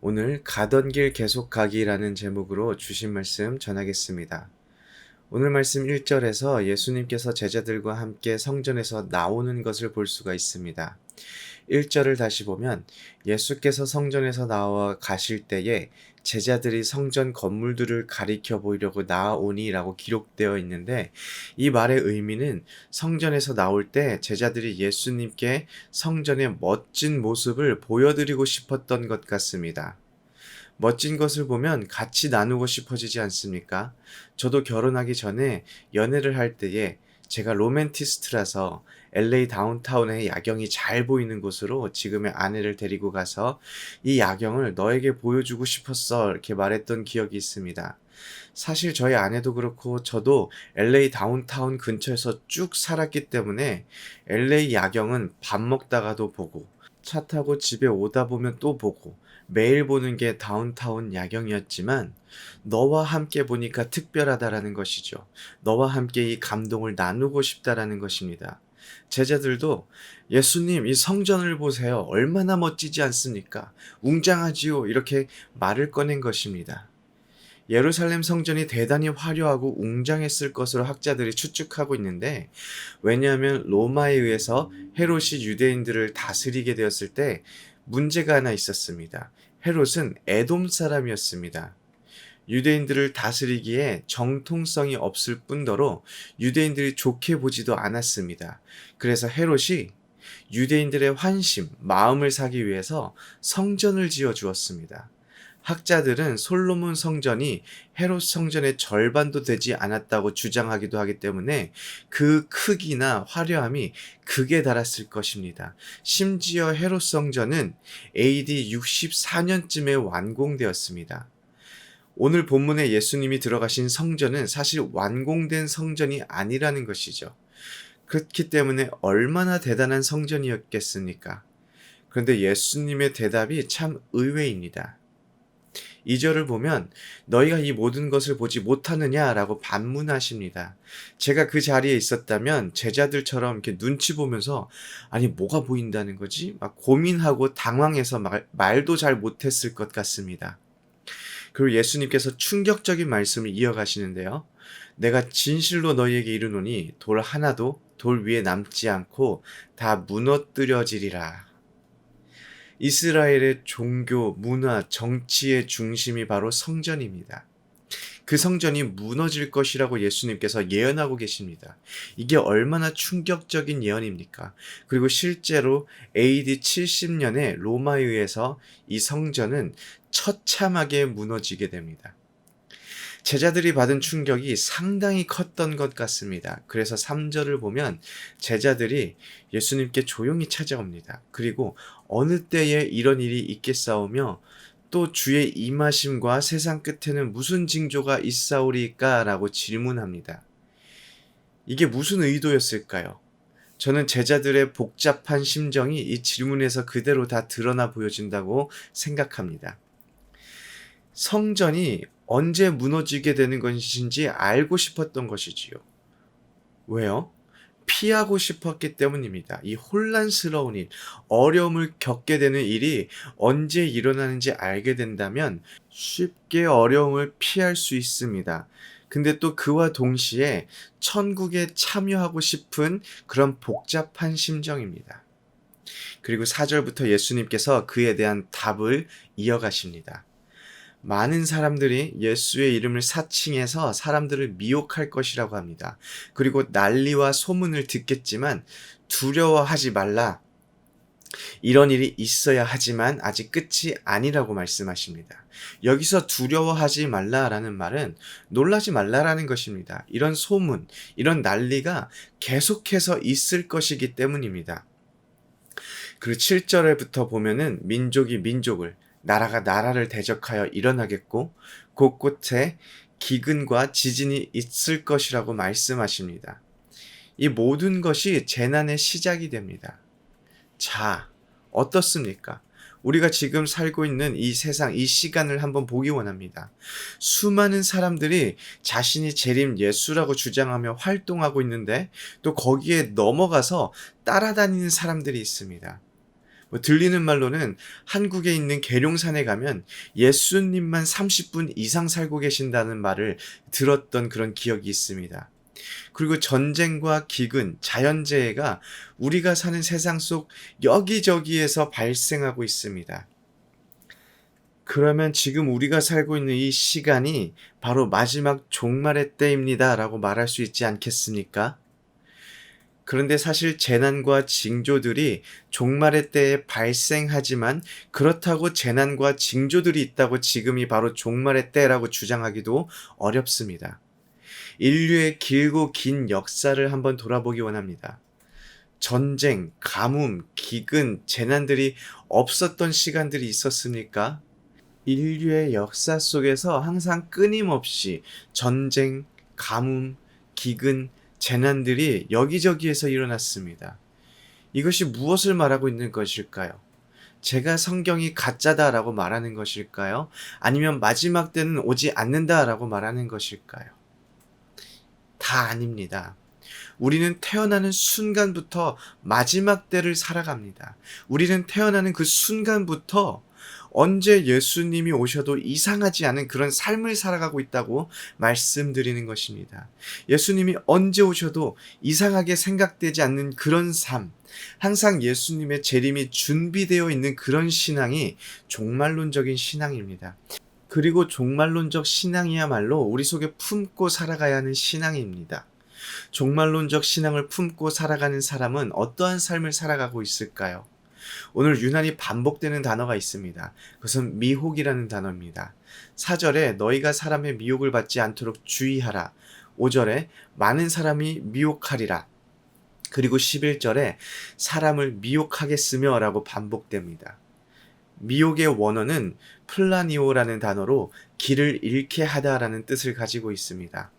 오늘 가던 길 계속 가기라는 제목으로 주신 말씀 전하겠습니다. 오늘 말씀 1절에서 예수님께서 제자들과 함께 성전에서 나오는 것을 볼 수가 있습니다. 1절을 다시 보면 예수께서 성전에서 나와 가실 때에 제자들이 성전 건물들을 가리켜 보이려고 나아오니라고 기록되어 있는데, 이 말의 의미는 성전에서 나올 때 제자들이 예수님께 성전의 멋진 모습을 보여드리고 싶었던 것 같습니다. 멋진 것을 보면 같이 나누고 싶어지지 않습니까? 저도 결혼하기 전에 연애를 할 때에 제가 로맨티스트라서 LA 다운타운의 야경이 잘 보이는 곳으로 지금의 아내를 데리고 가서 이 야경을 너에게 보여주고 싶었어 이렇게 말했던 기억이 있습니다. 사실 저희 아내도 그렇고 저도 LA 다운타운 근처에서 쭉 살았기 때문에 LA 야경은 밥 먹다가도 보고 차 타고 집에 오다 보면 또 보고 매일 보는 게 다운타운 야경이었지만, 너와 함께 보니까 특별하다라는 것이죠. 너와 함께 이 감동을 나누고 싶다라는 것입니다. 제자들도 예수님 이 성전을 보세요. 얼마나 멋지지 않습니까? 웅장하지요. 이렇게 말을 꺼낸 것입니다. 예루살렘 성전이 대단히 화려하고 웅장했을 것으로 학자들이 추측하고 있는데, 왜냐하면 로마에 의해서 헤롯이 유대인들을 다스리게 되었을 때 문제가 하나 있었습니다. 헤롯은 에돔 사람이었습니다. 유대인들을 다스리기에 정통성이 없을 뿐더러 유대인들이 좋게 보지도 않았습니다. 그래서 헤롯이 유대인들의 환심, 마음을 사기 위해서 성전을 지어 주었습니다. 학자들은 솔로몬 성전이 헤롯 성전의 절반도 되지 않았다고 주장하기도 하기 때문에 그 크기나 화려함이 극에 달했을 것입니다. 심지어 헤롯 성전은 AD 64년쯤에 완공되었습니다. 오늘 본문에 예수님이 들어가신 성전은 사실 완공된 성전이 아니라는 것이죠. 그렇기 때문에 얼마나 대단한 성전이었겠습니까? 그런데 예수님의 대답이 참 의외입니다. 2절을 보면 너희가 이 모든 것을 보지 못하느냐라고 반문하십니다. 제가 그 자리에 있었다면 제자들처럼 이렇게 눈치 보면서 아니 뭐가 보인다는 거지? 막 고민하고 당황해서 말도 잘 못했을 것 같습니다. 그리고 예수님께서 충격적인 말씀을 이어가시는데요. 내가 진실로 너희에게 이르노니 돌 하나도 돌 위에 남지 않고 다 무너뜨려지리라. 이스라엘의 종교, 문화, 정치의 중심이 바로 성전입니다. 그 성전이 무너질 것이라고 예수님께서 예언하고 계십니다. 이게 얼마나 충격적인 예언입니까? 그리고 실제로 AD 70년에 로마에 의해서 이 성전은 처참하게 무너지게 됩니다. 제자들이 받은 충격이 상당히 컸던 것 같습니다. 그래서 3절을 보면 제자들이 예수님께 조용히 찾아옵니다. 그리고 어느 때에 이런 일이 있겠사오며 또 주의 임하심과 세상 끝에는 무슨 징조가 있사오리까? 라고 질문합니다. 이게 무슨 의도였을까요? 저는 제자들의 복잡한 심정이 이 질문에서 그대로 다 드러나 보여진다고 생각합니다. 성전이 언제 무너지게 되는 것인지 알고 싶었던 것이지요. 왜요? 피하고 싶었기 때문입니다. 이 혼란스러운 일, 어려움을 겪게 되는 일이 언제 일어나는지 알게 된다면 쉽게 어려움을 피할 수 있습니다. 근데 또 그와 동시에 천국에 참여하고 싶은 그런 복잡한 심정입니다. 그리고 4절부터 예수님께서 그에 대한 답을 이어가십니다. 많은 사람들이 예수의 이름을 사칭해서 사람들을 미혹할 것이라고 합니다. 그리고 난리와 소문을 듣겠지만 두려워하지 말라. 이런 일이 있어야 하지만 아직 끝이 아니라고 말씀하십니다. 여기서 두려워하지 말라라는 말은 놀라지 말라라는 것입니다. 이런 소문, 이런 난리가 계속해서 있을 것이기 때문입니다. 그리고 7절에부터 보면은 민족이 민족을, 나라가 나라를 대적하여 일어나겠고 곳곳에 기근과 지진이 있을 것이라고 말씀하십니다. 이 모든 것이 재난의 시작이 됩니다. 자, 어떻습니까? 우리가 지금 살고 있는 이 세상, 이 시간을 한번 보기 원합니다. 수많은 사람들이 자신이 재림 예수라고 주장하며 활동하고 있는데 또 거기에 넘어가서 따라다니는 사람들이 있습니다. 들리는 말로는 한국에 있는 계룡산에 가면 예수님만 30분 이상 살고 계신다는 말을 들었던 그런 기억이 있습니다. 그리고 전쟁과 기근, 자연재해가 우리가 사는 세상 속 여기저기에서 발생하고 있습니다. 그러면 지금 우리가 살고 있는 이 시간이 바로 마지막 종말의 때입니다 라고 말할 수 있지 않겠습니까? 그런데 사실 재난과 징조들이 종말의 때에 발생하지만 그렇다고 재난과 징조들이 있다고 지금이 바로 종말의 때라고 주장하기도 어렵습니다. 인류의 길고 긴 역사를 한번 돌아보기 원합니다. 전쟁, 가뭄, 기근, 재난들이 없었던 시간들이 있었습니까? 인류의 역사 속에서 항상 끊임없이 전쟁, 가뭄, 기근, 재난들이 여기저기에서 일어났습니다. 이것이 무엇을 말하고 있는 것일까요? 제가 성경이 가짜다라고 말하는 것일까요? 아니면 마지막 때는 오지 않는다라고 말하는 것일까요? 다 아닙니다. 우리는 태어나는 순간부터 마지막 때를 살아갑니다. 우리는 태어나는 그 순간부터 언제 예수님이 오셔도 이상하지 않은 그런 삶을 살아가고 있다고 말씀드리는 것입니다. 예수님이 언제 오셔도 이상하게 생각되지 않는 그런 삶, 항상 예수님의 재림이 준비되어 있는 그런 신앙이 종말론적인 신앙입니다. 그리고 종말론적 신앙이야말로 우리 속에 품고 살아가야 하는 신앙입니다. 종말론적 신앙을 품고 살아가는 사람은 어떠한 삶을 살아가고 있을까요? 오늘 유난히 반복되는 단어가 있습니다. 그것은 미혹이라는 단어입니다. 4절에 너희가 사람의 미혹을 받지 않도록 주의하라. 5절에 많은 사람이 미혹하리라. 그리고 11절에 사람을 미혹하겠으며 라고 반복됩니다. 미혹의 원어는 플라니오라는 단어로 길을 잃게 하다라는 뜻을 가지고 있습니다.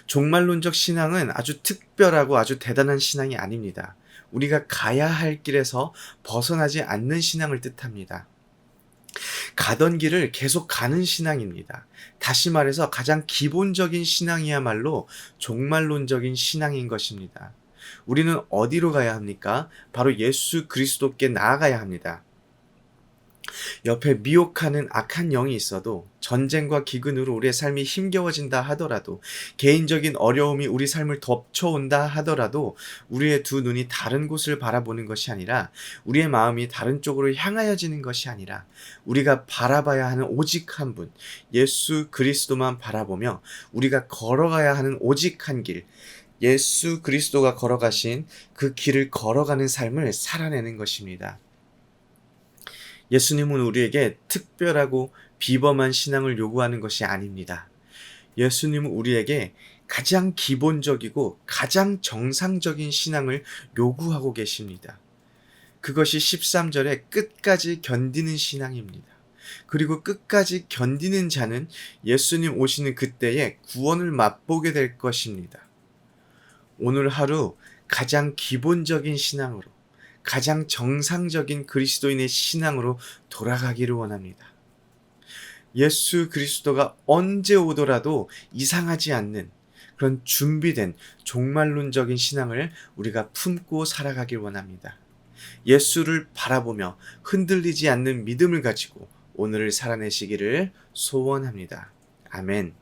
종말론적 신앙은 아주 특별하고 아주 대단한 신앙이 아닙니다. 우리가 가야 할 길에서 벗어나지 않는 신앙을 뜻합니다. 가던 길을 계속 가는 신앙입니다. 다시 말해서 가장 기본적인 신앙이야말로 종말론적인 신앙인 것입니다. 우리는 어디로 가야 합니까? 바로 예수 그리스도께 나아가야 합니다. 옆에 미혹하는 악한 영이 있어도, 전쟁과 기근으로 우리의 삶이 힘겨워진다 하더라도, 개인적인 어려움이 우리 삶을 덮쳐온다 하더라도 우리의 두 눈이 다른 곳을 바라보는 것이 아니라, 우리의 마음이 다른 쪽으로 향하여지는 것이 아니라 우리가 바라봐야 하는 오직 한 분, 예수 그리스도만 바라보며 우리가 걸어가야 하는 오직 한 길, 예수 그리스도가 걸어가신 그 길을 걸어가는 삶을 살아내는 것입니다. 예수님은 우리에게 특별하고 비범한 신앙을 요구하는 것이 아닙니다. 예수님은 우리에게 가장 기본적이고 가장 정상적인 신앙을 요구하고 계십니다. 그것이 13절에 끝까지 견디는 신앙입니다. 그리고 끝까지 견디는 자는 예수님 오시는 그때에 구원을 맛보게 될 것입니다. 오늘 하루 가장 기본적인 신앙으로, 가장 정상적인 그리스도인의 신앙으로 돌아가기를 원합니다. 예수 그리스도가 언제 오더라도 이상하지 않는 그런 준비된 종말론적인 신앙을 우리가 품고 살아가길 원합니다. 예수를 바라보며 흔들리지 않는 믿음을 가지고 오늘을 살아내시기를 소원합니다. 아멘.